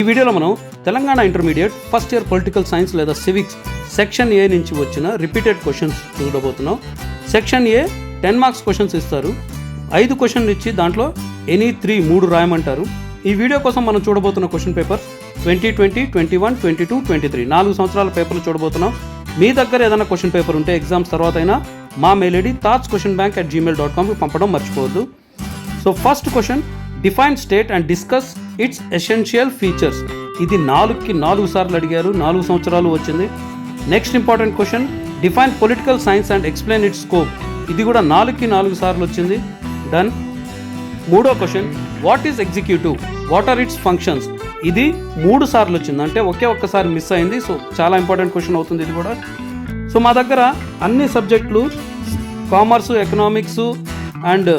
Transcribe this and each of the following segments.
వీడియోలో మనం Telangana intermediate first year political science లేదా సివిక్స్ సెక్షన్ ఏ నుంచి వచ్చిన రిపీటెడ్ క్వశ్చన్స్ చూడబోతున్నాం. సెక్షన్ ఏ 10 మార్క్స్ క్వశ్చన్స్ ఇస్తారు. 5 క్వశ్చన్లు ఇచ్చి దాంట్లో ఎనీ 3 రాయమంటారు. ఈ వీడియో కోసం మనం చూడబోతున్న క్వశ్చన్ పేపర్ 2020, 21, 22, 23 4 సంవత్సరాల పేపర్లు చూడబోతున్నాం. మీ దగ్గర ఏదైనా క్వశ్చన్ పేపర్ ఉంటే ఎగ్జామ్స్ తర్వాత అయినా మా మెయిల్ ఐడి thoughtsquestionbank@gmail.com పంపడం మర్చిపోవద్దు. So first question, define state and discuss its essential features. ఇది 4కి 4 సార్లు అడిగారు, 4 సంవత్సరాలు వచ్చింది. Next important question, define political science and explain its scope. ఇది కూడా 4కి 4 సార్లు వచ్చింది. డన్. మూడో question, what is executive, what are its functions. ఇది 3 సార్లు వచ్చింది, అంటే ఒక్కసారి మిస్ అయింది. సో చాలా ఇంపార్టెంట్ క్వశ్చన్ అవుతుంది ఇది కూడా. సో మా దగ్గర అన్ని సబ్జెక్టులు కామర్సు, ఎకనామిక్స్ అండ్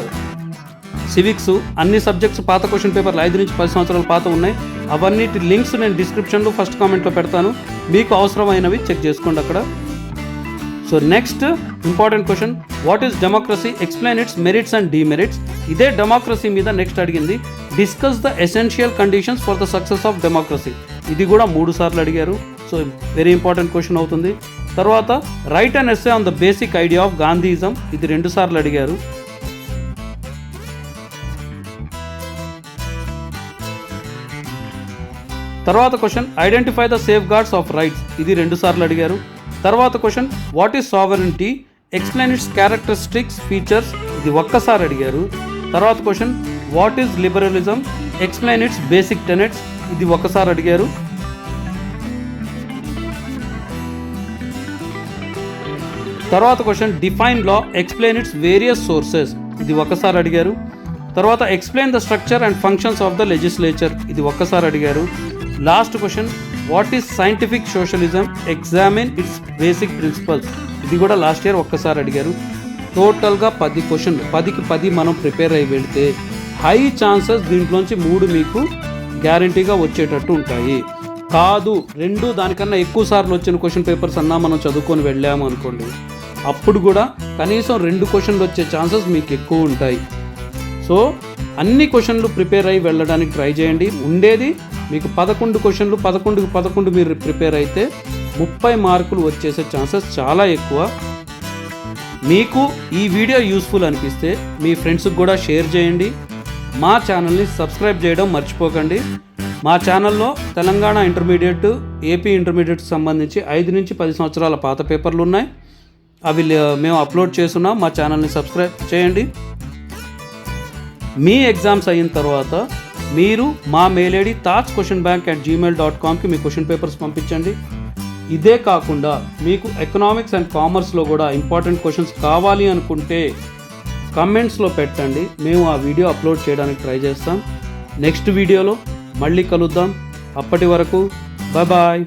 సివిక్స్ అన్ని సబ్జెక్ట్స్ పాత క్వశ్చన్ పేపర్లు 5 నుంచి 10 సంవత్సరాల పాత ఉన్నాయి. అవన్నిటి లింక్స్ నేను డిస్క్రిప్షన్లో ఫస్ట్ కామెంట్లో పెడతాను, మీకు అవసరమైనవి చెక్ చేసుకోండి అక్కడ. So next important question, what is democracy, explain it's merits and demerits. ఇదే డెమోక్రసీ మీద నెక్స్ట్ అడిగింది. Discuss the essential conditions for the success of democracy. ఇది కూడా 3 సార్లు అడిగారు. సో వెరీ ఇంపార్టెంట్ క్వశ్చన్ అవుతుంది. తర్వాత write and essay on the basic idea of Gandhism. ఇది 2 సార్లు అడిగారు. తర్వాత question, identify the safeguards of rights. ఇది 2 సార్లు అడిగారు. తర్వాత question, what is sovereignty, explain its characteristics features. ఇది 1 సారి అడిగారు. తర్వాత question, what is liberalism, explain its basic tenets. ఇది 1 సారి అడిగారు. తర్వాత question, define law, explain its various sources. ఇది 1 సారి అడిగారు. తర్వాత explain the structure and functions of the legislature. ఇది 1 సారి అడిగారు. Last question, what is scientific socialism, examine its basic principles. ఇది కూడా లాస్ట్ ఇయర్ 1 సారి అడిగారు. టోటల్గా 10 క్వశ్చన్, 10కి 10 మనం ప్రిపేర్ అయ్యి వెళితే హై ఛాన్సెస్ దీంట్లోంచి 3 మీకు గ్యారంటీగా వచ్చేటట్టు ఉంటాయి. కాదు 2 దానికన్నా ఎక్కువ సార్లు వచ్చిన క్వశ్చన్ పేపర్స్ అన్నా మనం చదువుకొని వెళ్ళాము అనుకోండి, అప్పుడు కూడా కనీసం 2 క్వశ్చన్లు వచ్చే ఛాన్సెస్ మీకు ఎక్కువ ఉంటాయి. సో అన్ని క్వశ్చన్లు ప్రిపేర్ అయ్యి వెళ్ళడానికి ట్రై చేయండి. ఉండేది మీకు 11 క్వశ్చన్లు, 11కి 11 మీరు ప్రిపేర్ అయితే 30 మార్కులు వచ్చేసే ఛాన్సెస్ చాలా ఎక్కువ. మీకు ఈ వీడియో యూస్ఫుల్ అనిపిస్తే మీ ఫ్రెండ్స్కి కూడా షేర్ చేయండి. మా ఛానల్ని సబ్స్క్రైబ్ చేయడం మర్చిపోకండి. మా ఛానల్లో తెలంగాణ ఇంటర్మీడియట్, ఏపీ ఇంటర్మీడియట్ సంబంధించి 5 నుంచి 10 సంవత్సరాల పాత పేపర్లు ఉన్నాయి. అవి మేము అప్లోడ్ చేస్తున్నాం. మా ఛానల్ని సబ్స్క్రైబ్ చేయండి. మీ ఎగ్జామ్స్ అయిన తర్వాత మీరు మా మెయిల్ ఐడి thoughtsquestionbank@gmail.comకి మీ క్వశ్చన్ పేపర్స్ పంపించండి. ఇదే కాకుండా మీకు ఎకనామిక్స్ అండ్ కామర్స్లో కూడా ఇంపార్టెంట్ క్వశ్చన్స్ కావాలి అనుకుంటే కమెంట్స్లో పెట్టండి, మేము ఆ వీడియో అప్లోడ్ చేయడానికి ట్రై చేస్తాం. నెక్స్ట్ వీడియోలో మళ్ళీ కలుద్దాం. అప్పటి వరకు బాయ్.